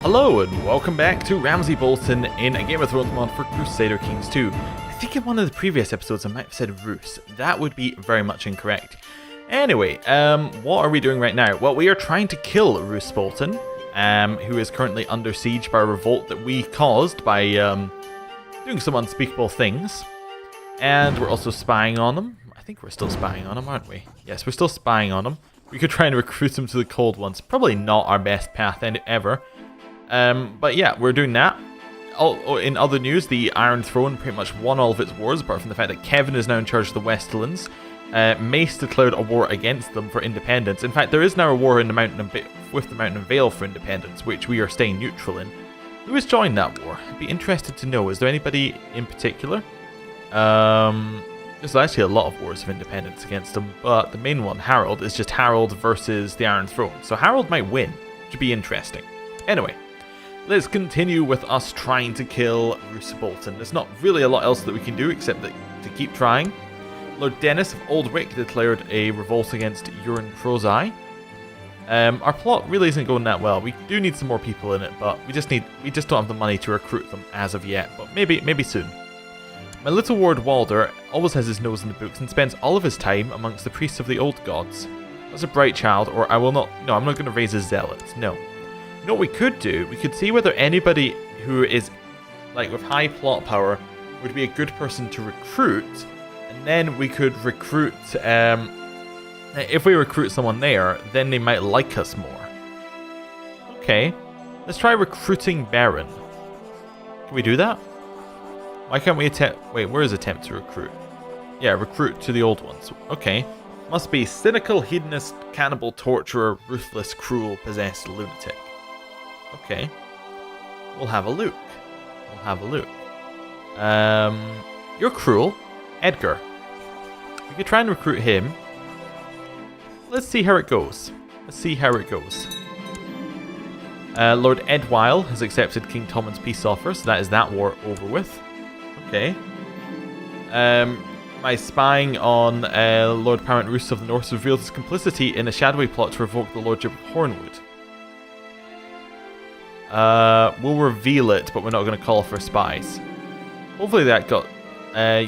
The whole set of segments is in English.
Hello and welcome back to Ramsey Bolton in a Game of Thrones mod for Crusader Kings 2. I think in one of the previous episodes I might have said Roose. That would be very much incorrect. Anyway, what are we doing right now? Well, we are trying to kill Roose Bolton, who is currently under siege by a revolt that we caused by doing some unspeakable things. And we're also spying on him. I think we're still spying on him, aren't we? Yes, we're still spying on him. We could try and recruit him to the Cold Ones. Probably not our best path ever. But yeah, we're doing that. In other news, the Iron Throne pretty much won all of its wars, apart from the fact that Kevin is now in charge of the Westerlands. Mace declared a war against them for independence. In fact, there is now a war in the with the Mountain and Vale for independence, which we are staying neutral in. Who has joined that war? I'd be interested to know. Is there anybody in particular? There's actually a lot of wars of independence against them, but the main one, Harold, is just Harold versus the Iron Throne. So Harold might win, which would be interesting. Anyway, let's continue with us trying to kill Roose Bolton. There's not really a lot else that we can do except to keep trying. Lord Dennis of Oldwick declared a revolt against Euron Crozai. Our plot really isn't going that well. We do need some more people in it, but we just don't have the money to recruit them as of yet. But maybe soon. My little ward Walder always has his nose in the books and spends all of his time amongst the priests of the old gods. As a bright child, or I will not. No, I'm not going to raise a zealot. No. You know what we could do? We could see whether anybody who is like with high plot power would be a good person to recruit, and then we could recruit. If we recruit someone there, then they might like us more. Okay, let's try recruiting Baron. Can we do that? Why can't we attempt? Wait, where is attempt to recruit? Yeah, recruit to the old ones. Okay. Must be cynical, hedonist, cannibal, torturer, ruthless, cruel, possessed, lunatic. Okay. We'll have a look. You're cruel. Edgar. We could try and recruit him. Let's see how it goes. Lord Edwile has accepted King Tommen's peace offer, so that is that war over with. Okay. My spying on Lord Paramount Roose of the North revealed his complicity in a shadowy plot to revoke the Lordship of Hornwood. We'll reveal it, but we're not going to call for spies. Hopefully that got...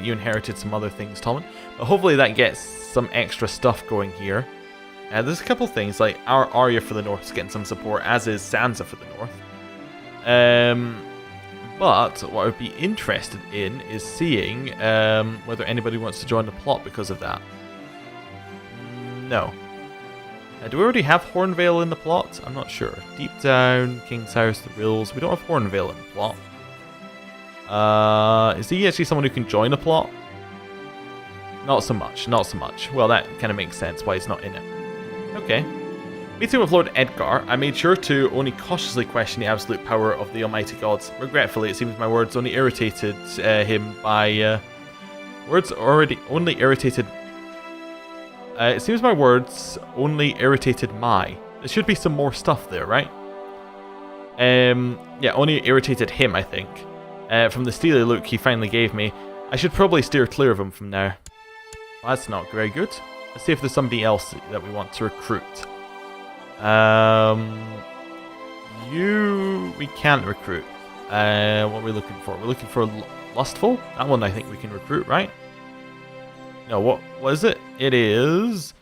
you inherited some other things, Tommen. But hopefully that gets some extra stuff going here. There's a couple things, like our Arya for the North is getting some support, as is Sansa for the North. But what I would be interested in is seeing whether anybody wants to join the plot because of that. No. Do we already have Hornvale in the plot? I'm not sure. Deep Down, King's House, the Rills. We don't have Hornvale in the plot. Is he actually someone who can join the plot? Not so much. Well, that kind of makes sense why he's not in it. Okay. Meeting with Lord Edgar, I made sure to only cautiously question the absolute power of the almighty gods. Regretfully, it seems my words only irritated him by... it seems my words only irritated my. There should be some more stuff there, right? Yeah, only irritated him, I think. From the steely look he finally gave me, I should probably steer clear of him from now. Well, that's not very good. Let's see if there's somebody else that we want to recruit. We can't recruit. What are we looking for? We're looking for Lustful? That one I think we can recruit, right? No, what is it? It is...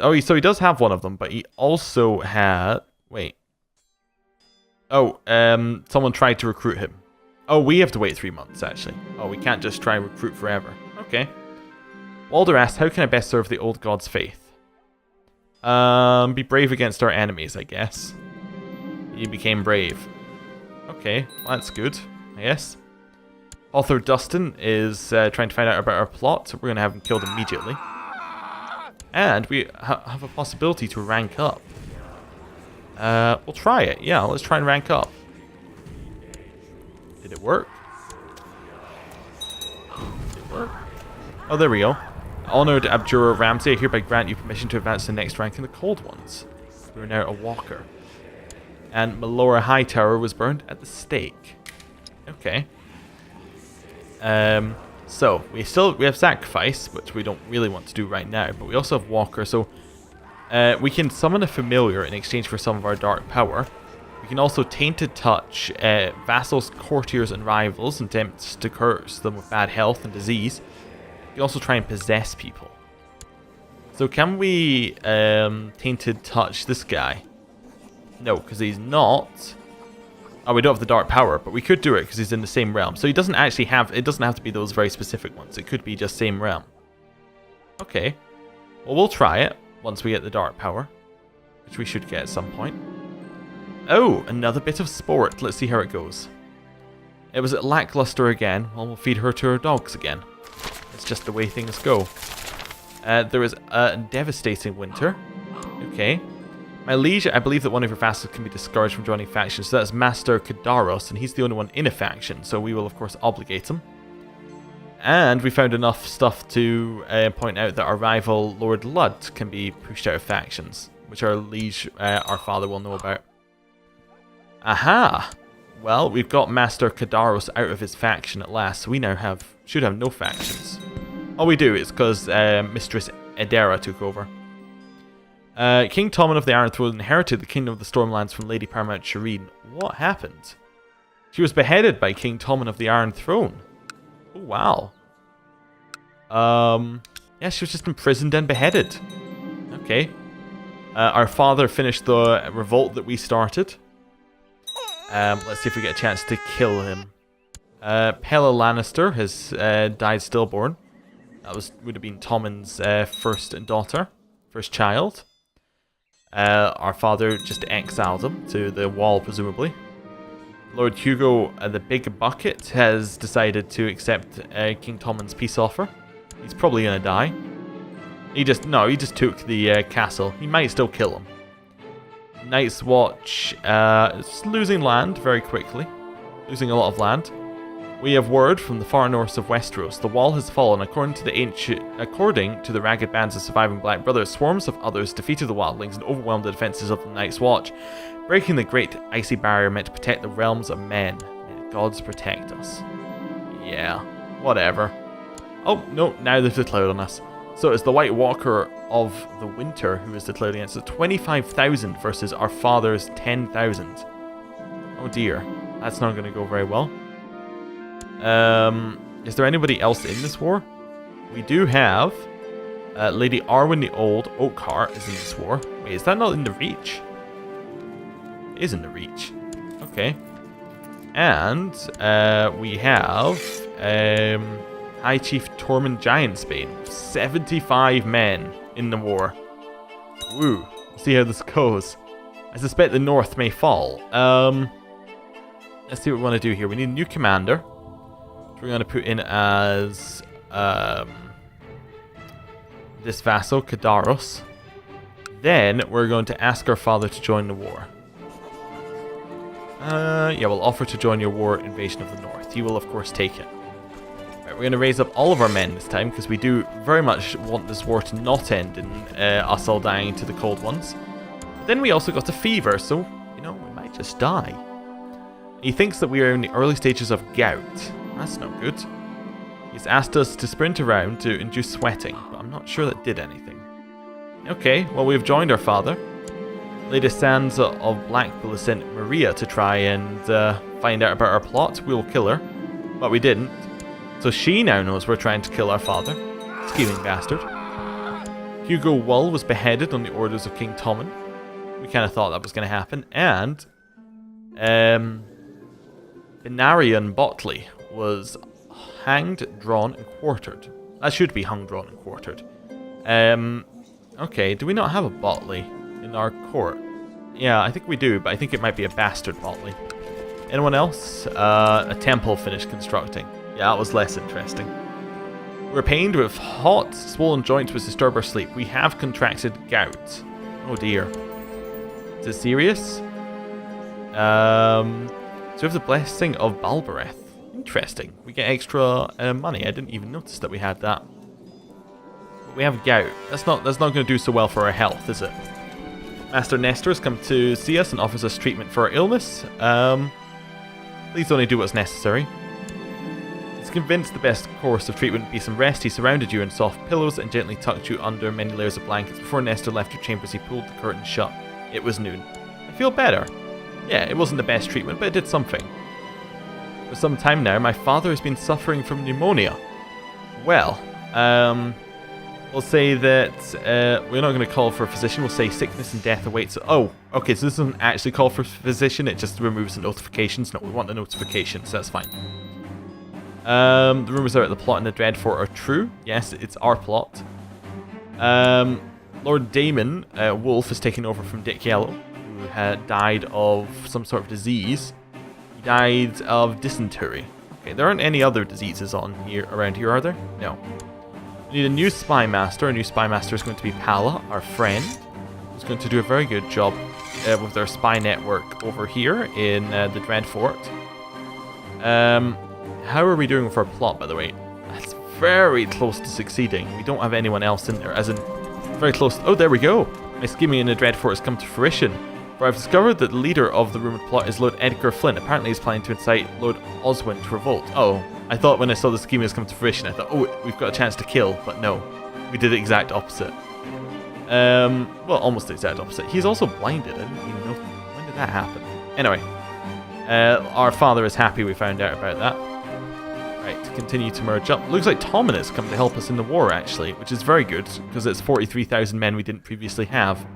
Oh, so he does have one of them, but he also had... Wait. Oh, someone tried to recruit him. Oh, we have to wait 3 months, actually. Oh, we can't just try and recruit forever. Okay. Walder asked, how can I best serve the old god's faith? Be brave against our enemies, I guess. He became brave. Okay, well, that's good, I guess. Author Dustin is trying to find out about our plot, so we're going to have him killed immediately. And we have a possibility to rank up. We'll try it. Yeah, let's try and rank up. Did it work? Oh, there we go. Honored Abjurer Ramsey, I hereby grant you permission to advance to the next rank in the Cold Ones. We are now a walker. And Melora Hightower was burned at the stake. Okay. So we have Sacrifice, which we don't really want to do right now, but we also have Walker, so we can summon a familiar in exchange for some of our dark power. We We can also Tainted Touch vassals, courtiers, and rivals in attempts to curse them with bad health and disease. We can also try and possess people. So can we Tainted Touch this guy? No, because he's not. Oh, we don't have the dark power, but we could do it because he's in the same realm. So he doesn't actually have, it doesn't have to be those very specific ones. It could be just same realm. Okay. Well, we'll try it once we get the dark power, which we should get at some point. Oh, another bit of sport. Let's see how it goes. It was lackluster again. Well, we'll feed her to her dogs again. It's just the way things go. There is a devastating winter. Okay. My liege, I believe that one of your vassals can be discouraged from joining factions. So that's Master Kadaros, and he's the only one in a faction. So we will, of course, obligate him. And we found enough stuff to point out that our rival, Lord Ludd, can be pushed out of factions, which our liege, our father, will know about. Aha! Well, we've got Master Kadaros out of his faction at last, so we now should have no factions. All we do is because Mistress Edera took over. King Tommen of the Iron Throne inherited the Kingdom of the Stormlands from Lady Paramount Shireen. What happened? She was beheaded by King Tommen of the Iron Throne. Oh, wow. Yeah, she was just imprisoned and beheaded. Okay. Our father finished the revolt that we started. Let's see if we get a chance to kill him. Pella Lannister has died stillborn. That would have been Tommen's first child. Our father just exiled him to the wall, presumably. Lord Hugo, the Big Bucket, has decided to accept King Tommen's peace offer. He's probably going to die. He just took the castle. He might still kill him. Night's Watch is losing land very quickly. Losing a lot of land. We have word from the far north of Westeros. The wall has fallen. According to the ragged bands of surviving Black Brothers, swarms of others defeated the wildlings and overwhelmed the defences of the Night's Watch, breaking the great icy barrier meant to protect the realms of men. May the gods protect us. Yeah, whatever. Oh, no, now they've declared on us. So it's the White Walker of the Winter who is declared against us. 25,000 versus our father's 10,000. Oh dear, that's not going to go very well. Is there anybody else in this war? We do have Lady Arwen the Old, Oakheart, is in this war. Wait, is that not in the Reach? It is in the Reach. Okay. And we have High Chief Tormund Giantsbane. 75 men in the war. Woo. See how this goes. I suspect the North may fall. Let's see what we want to do here. We need a new commander. We're going to put in as this vassal, Kadaros. Then we're going to ask our father to join the war. Yeah, we'll offer to join your war invasion of the North. He will, of course, take it. Right, we're going to raise up all of our men this time because we do very much want this war to not end in us all dying to the cold ones. But then we also got a fever, so, you know, we might just die. He thinks that we are in the early stages of gout. That's not good. He's asked us to sprint around to induce sweating, but I'm not sure that did anything. Okay, well, we've joined our father. Lady Sansa of Blackpool has sent Maria to try and find out about our plot. We'll kill her, but we didn't. So she now knows we're trying to kill our father. Scheming bastard. Hugo Wull was beheaded on the orders of King Tommen. We kind of thought that was going to happen. And Benarion Botley was hanged, drawn, and quartered. That should be hung, drawn, and quartered. Okay, do we not have a Botley in our court? Yeah, I think we do, but I think it might be a bastard Botley. Anyone else? A temple finished constructing. Yeah, that was less interesting. We're pained with hot, swollen joints which disturb our sleep. We have contracted gout. Oh dear. Is it serious? So we have the blessing of Balbareth. Interesting. We get extra money. I didn't even notice that we had that. We have gout. That's not going to do so well for our health, is it? Master Nestor has come to see us and offers us treatment for our illness. Please only do what's necessary. He's convinced the best course of treatment would be some rest. He surrounded you in soft pillows and gently tucked you under many layers of blankets. Before Nestor left your chambers, he pulled the curtain shut. It was noon. I feel better. Yeah, it wasn't the best treatment, but it did something. For some time now, my father has been suffering from pneumonia. Well, we'll say that we're not going to call for a physician. We'll say sickness and death awaits. Oh, okay, so this doesn't actually call for a physician. It just removes the notifications. No, we want the notifications, so that's fine. The rumours about the plot in the Dreadfort are true. Yes, it's our plot. Lord Damon Wolf has taken over from Dick Yellow, who had died of some sort of disease. He died of dysentery. Okay, there aren't any other diseases around here, are there? No. We need a new spy master. A new spy master is going to be Pala, our friend, who's going to do a very good job with their spy network over here in the Dreadfort. How are we doing with our plot, by the way? That's very close to succeeding. We don't have anyone else in there, as in very close. Oh, there we go. My scheming in the Dreadfort has come to fruition. For I've discovered that the leader of the rumoured plot is Lord Edgar Flynn. Apparently he's planning to incite Lord Oswin to revolt. Oh, I thought when I saw the scheme has come to fruition, I thought, oh, we've got a chance to kill. But no, we did the exact opposite. Well, almost the exact opposite. He's also blinded. I didn't even know. When did that happen? Anyway, our father is happy we found out about that. Right, to continue to merge up. Looks like Tommen has come to help us in the war, actually, which is very good, because it's 43,000 men we didn't previously have.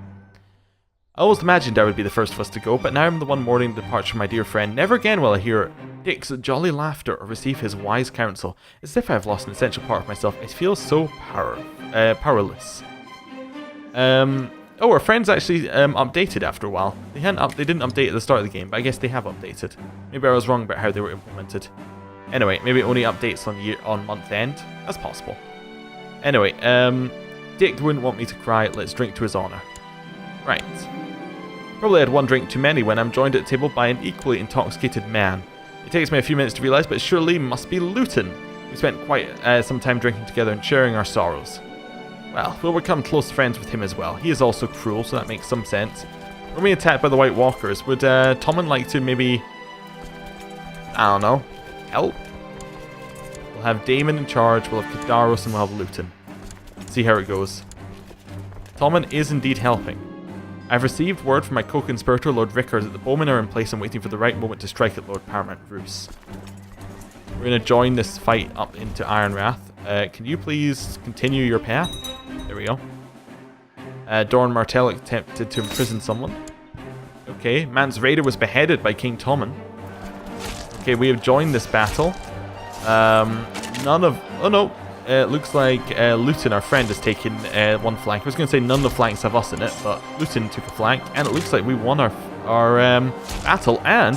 I always imagined I would be the first of us to go, but now I'm the one mourning the departure of my dear friend. Never again will I hear Dick's jolly laughter or receive his wise counsel. As if I have lost an essential part of myself, I feel so powerless. Oh, our friends actually updated after a while. They didn't update at the start of the game, but I guess they have updated. Maybe I was wrong about how they were implemented. Anyway, maybe it only updates on month end. That's possible. Anyway, Dick wouldn't want me to cry. Let's drink to his honour. Right. Probably had one drink too many when I'm joined at the table by an equally intoxicated man. It takes me a few minutes to realise, but it surely must be Luton. We spent quite some time drinking together and sharing our sorrows. Well, we'll become close friends with him as well. He is also cruel, so that makes some sense. We're being attacked by the White Walkers. Would Tommen like to maybe, I don't know, help? We'll have Damon in charge, we'll have Kadaros, and we'll have Luton. See how it goes. Tommen is indeed helping. I've received word from my co-conspirator, Lord Rickard, that the bowmen are in place and waiting for the right moment to strike at Lord Paramount Roose. We're going to join this fight up into Ironrath. Can you please continue your path? There we go. Dorn Martell attempted to imprison someone. Okay, Mance Raider was beheaded by King Tommen. Okay, we have joined this battle. Oh no. It looks like Luton, our friend, has taken one flank. I was going to say none of the flanks have us in it, but Luton took a flank, and it looks like we won our battle, and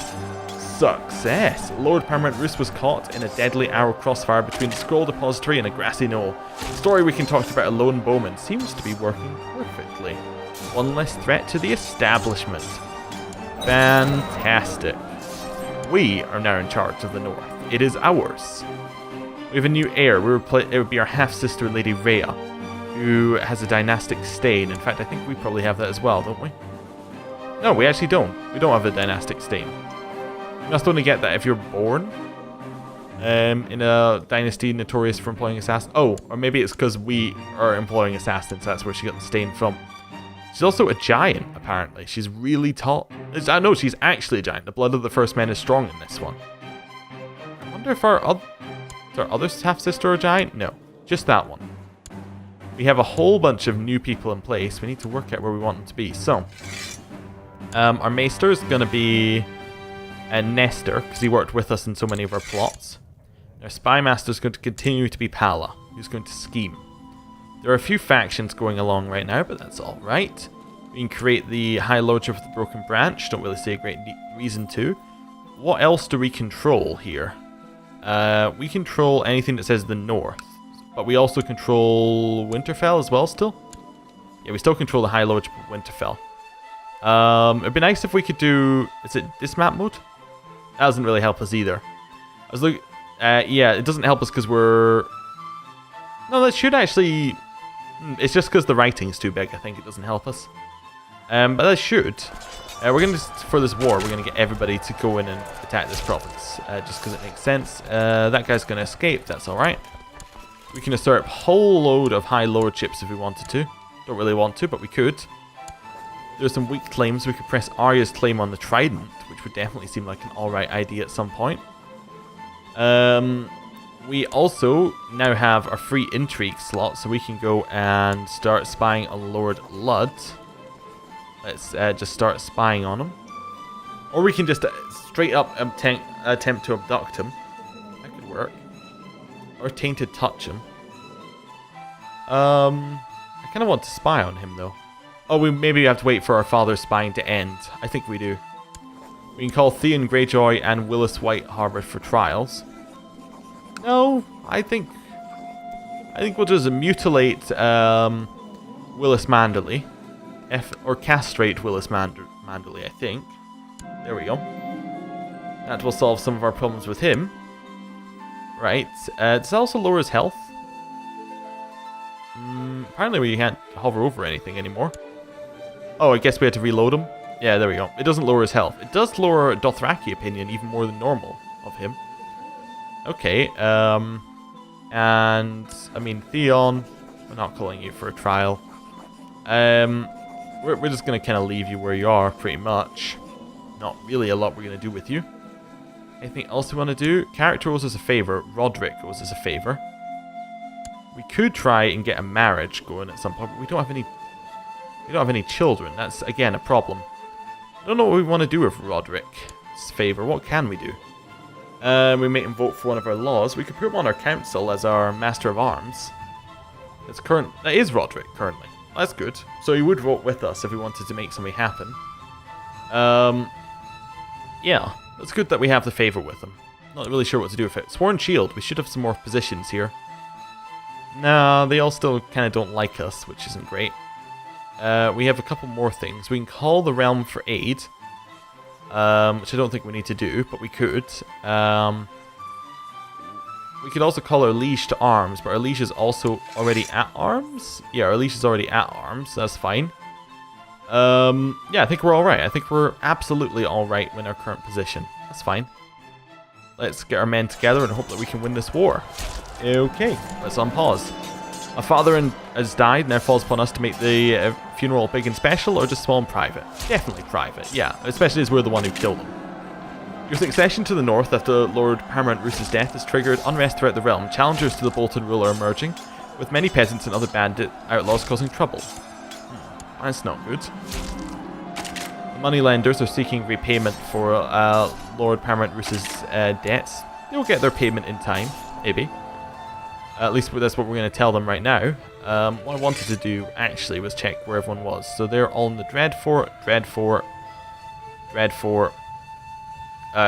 success! Lord Paramount Roose was caught in a deadly arrow crossfire between the scroll depository and a grassy knoll. The story we can talk about a lone bowman seems to be working perfectly. One less threat to the establishment. Fantastic. We are now in charge of the north. It is ours. We have a new heir. It would be our half-sister, Lady Rhea, who has a dynastic stain. In fact, I think we probably have that as well, don't we? No, we actually don't. We don't have a dynastic stain. You must only get that if you're born in a dynasty notorious for employing assassins. Oh, or maybe it's because we are employing assassins. That's where she got the stain from. She's also a giant, apparently. She's really tall. I know she's actually a giant. The blood of the first men is strong in this one. I wonder if our other half-sister a giant? No, just that one. We have a whole bunch of new people in place. We need to work out where we want them to be. So, our Maester is going to be Nestor, because he worked with us in so many of our plots. Our Spy Master is going to continue to be Pala, who's going to scheme. There are a few factions going along right now, but that's alright. We can create the High Lordship of the Broken Branch. Don't really see a great reason to. What else do we control here? We control anything that says the north, but we also control Winterfell as well still? Yeah, we still control the High Lordship of Winterfell. It'd be nice if we could do... Is it this map mode? That doesn't really help us either. I was looking... yeah, it doesn't help us because we're... No, that should actually... It's just because the writing's too big, I think it doesn't help us. But that should. We're going to, for this war, we're going to get everybody to go in and attack this province, just because it makes sense. That guy's going to escape, that's alright. We can usurp a whole load of high lordships if we wanted to. Don't really want to, but we could. There's some weak claims. We could press Arya's claim on the Trident, which would definitely seem like an alright idea at some point. We also now have a free intrigue slot, so we can go and start spying on Lord Ludd. Let's just start spying on him. Or we can just straight up attempt to abduct him. That could work. Or tainted touch him. I kind of want to spy on him, though. Oh, maybe have to wait for our father's spying to end. I think we do. We can call Theon Greyjoy and Willis White Harbour for trials. No, I think we'll just mutilate Willis Manderley. Or castrate Willis Manderley, I think. There we go. That will solve some of our problems with him. Right. Does that also lower his health? Apparently we can't hover over anything anymore. Oh, I guess we had to reload him. Yeah, there we go. It doesn't lower his health. It does lower Dothraki opinion even more than normal of him. Okay, and, I mean, Theon, we're not calling you for a trial. We're just going to kind of leave you where you are, pretty much. Not really a lot we're going to do with you. Anything else we want to do? Character owes us a favor. Roderick owes us a favor. We could try and get a marriage going at some point, but we don't have any children. That's, again, a problem. I don't know what we want to do with Roderick's favor. What can we do? We make him vote for one of our laws. We could put him on our council as our Master of Arms. That is Roderick, currently. That's good. So he would vote with us if we wanted to make something happen. Yeah, it's good that we have the favor with him. Not really sure what to do with it. Sworn Shield. We should have some more positions here. Nah, they all still kind of don't like us, which isn't great. We have a couple more things. We can call the realm for aid. Which I don't think we need to do, but we could. We could also call our liege to arms, but our liege is also already at arms? Yeah, our liege is already at arms, that's fine. Yeah, I think we're alright. I think we're absolutely alright in our current position. That's fine. Let's get our men together and hope that we can win this war. Okay, let's unpause. My father has died, now falls upon us to make the funeral big and special, or just small and private? Definitely private, yeah, especially as we're the one who killed him. Your succession to the north after Lord Paramount Roose's death has triggered unrest throughout the realm. Challengers to the Bolton rule are emerging, with many peasants and other bandit outlaws causing trouble. That's not good. The moneylenders are seeking repayment for Lord Paramount Roose's debts. They will get their payment in time, maybe. At least that's what we're going to tell them right now. What I wanted to do, actually, was check where everyone was. So they're all in the Dreadfort.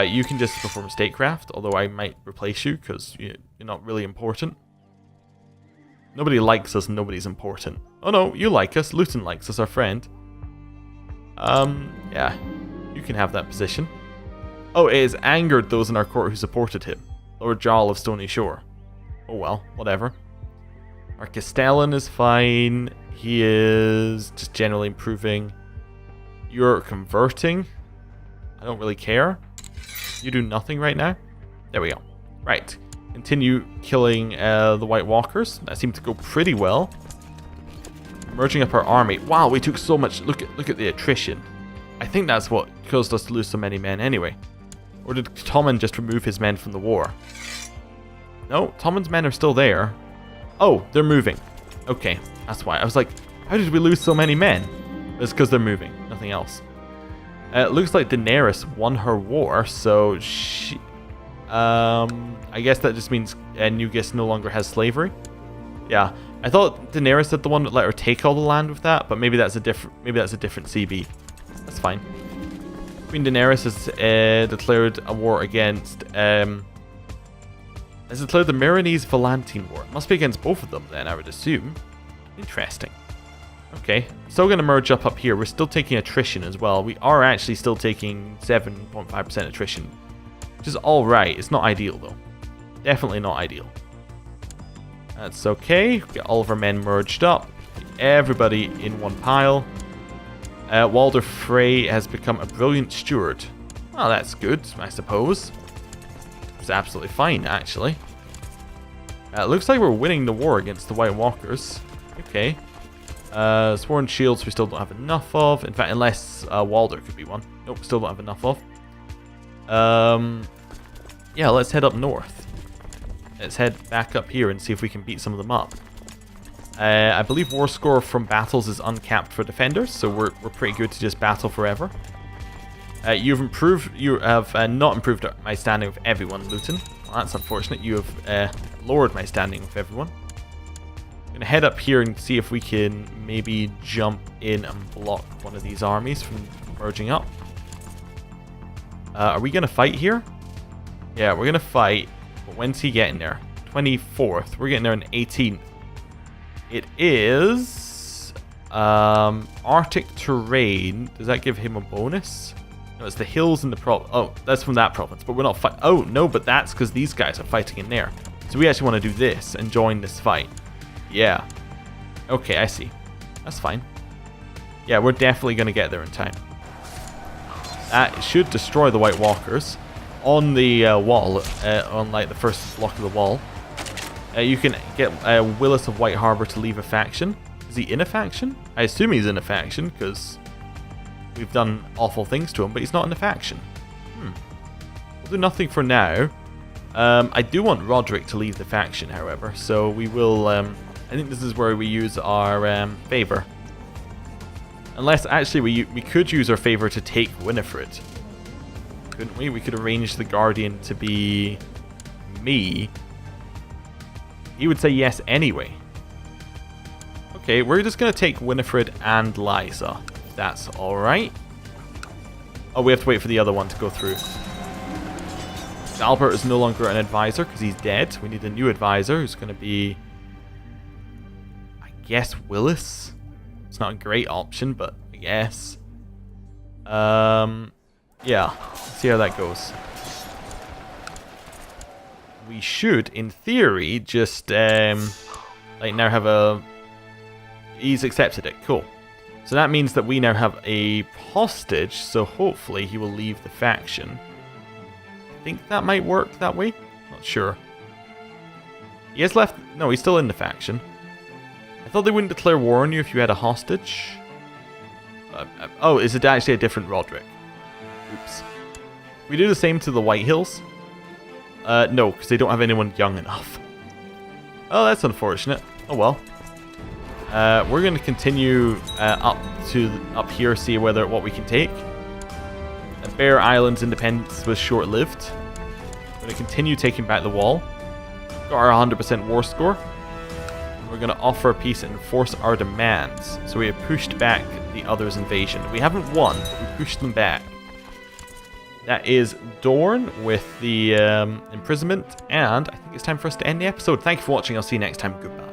You can just perform statecraft, although I might replace you, because you're not really important. Nobody likes us, and nobody's important. Oh no, you like us. Luton likes us, our friend. Yeah. You can have that position. Oh, it has angered those in our court who supported him. Lord Jarl of Stony Shore. Oh well, whatever. Our Castellan is fine. He is just generally improving. You're converting. I don't really care. You do nothing right now. There we go. Right. Continue killing the White Walkers. That seemed to go pretty well. Merging up our army. Wow, we took so much. Look at the attrition. I think that's what caused us to lose so many men anyway. Or did Tommen just remove his men from the war? No, Tommen's men are still there. Oh, they're moving. Okay, that's why. I was like, how did we lose so many men? It's because they're moving, nothing else. It looks like Daenerys won her war, so she... I guess that just means Nugis no longer has slavery. Yeah, I thought Daenerys is the one that let her take all the land with that, but maybe that's a different CB. That's fine. Queen Daenerys has declared a war against... has declared the Myronese Valentine War. It must be against both of them then, I would assume. Interesting. Okay, still going to merge up here. We're still taking attrition as well. We are actually still taking 7.5% attrition, which is alright. It's not ideal though. Definitely not ideal. That's okay. Get all of our men merged up. Everybody in one pile. Walder Frey has become a brilliant steward. Well, that's good, I suppose. It's absolutely fine, actually. Looks like we're winning the war against the White Walkers. Okay. Sworn shields we still don't have enough of. In fact, unless Walder could be one. Nope, still don't have enough of. Yeah, let's head up north. Let's head back up here and see if we can beat some of them up. I believe war score from battles is uncapped for defenders, so we're pretty good to just battle forever. You have not improved my standing with everyone, Luton. Well, that's unfortunate. You have lowered my standing with everyone. I'm going to head up here and see if we can maybe jump in and block one of these armies from merging up. Are we going to fight here? Yeah, we're going to fight. But when's he getting there? 24th. We're getting there on 18th. It is Arctic terrain. Does that give him a bonus? No, it's the hills in the province. Oh, that's from that province, but we're not fighting. Oh, no, but that's because these guys are fighting in there. So we actually want to do this and join this fight. Yeah. Okay, I see. That's fine. Yeah, we're definitely going to get there in time. That should destroy the White Walkers on the wall, on like the first block of the wall. You can get Willis of White Harbor to leave a faction. Is he in a faction? I assume he's in a faction because we've done awful things to him, but he's not in a faction. We'll do nothing for now. I do want Roderick to leave the faction, however, so we will... I think this is where we use our favor. Unless, actually, we could use our favor to take Winifred. Couldn't we? We could arrange the Guardian to be me. He would say yes anyway. Okay, we're just going to take Winifred and Liza. If that's alright. Oh, we have to wait for the other one to go through. Albert is no longer an advisor because he's dead. We need a new advisor who's going to be... I guess Willis? It's not a great option, but I guess. Yeah, see how that goes. We should, in theory, just like now have a... He's accepted it, cool. So that means that we now have a hostage, so hopefully he will leave the faction. I think that might work that way, not sure. He has left... No, he's still in the faction. I thought they wouldn't declare war on you if you had a hostage. Oh, is it actually a different Roderick? Oops. We do the same to the White Hills? No, because they don't have anyone young enough. Oh, that's unfortunate. Oh well. We're going to continue up here, see what we can take. Bear Island's independence was short-lived. We're going to continue taking back the wall. Got our 100% war score. We're going to offer peace and enforce our demands. So we have pushed back the others' invasion. We haven't won, but we pushed them back. That is Dorn with the imprisonment, and I think it's time for us to end the episode. Thank you for watching. I'll see you next time. Goodbye.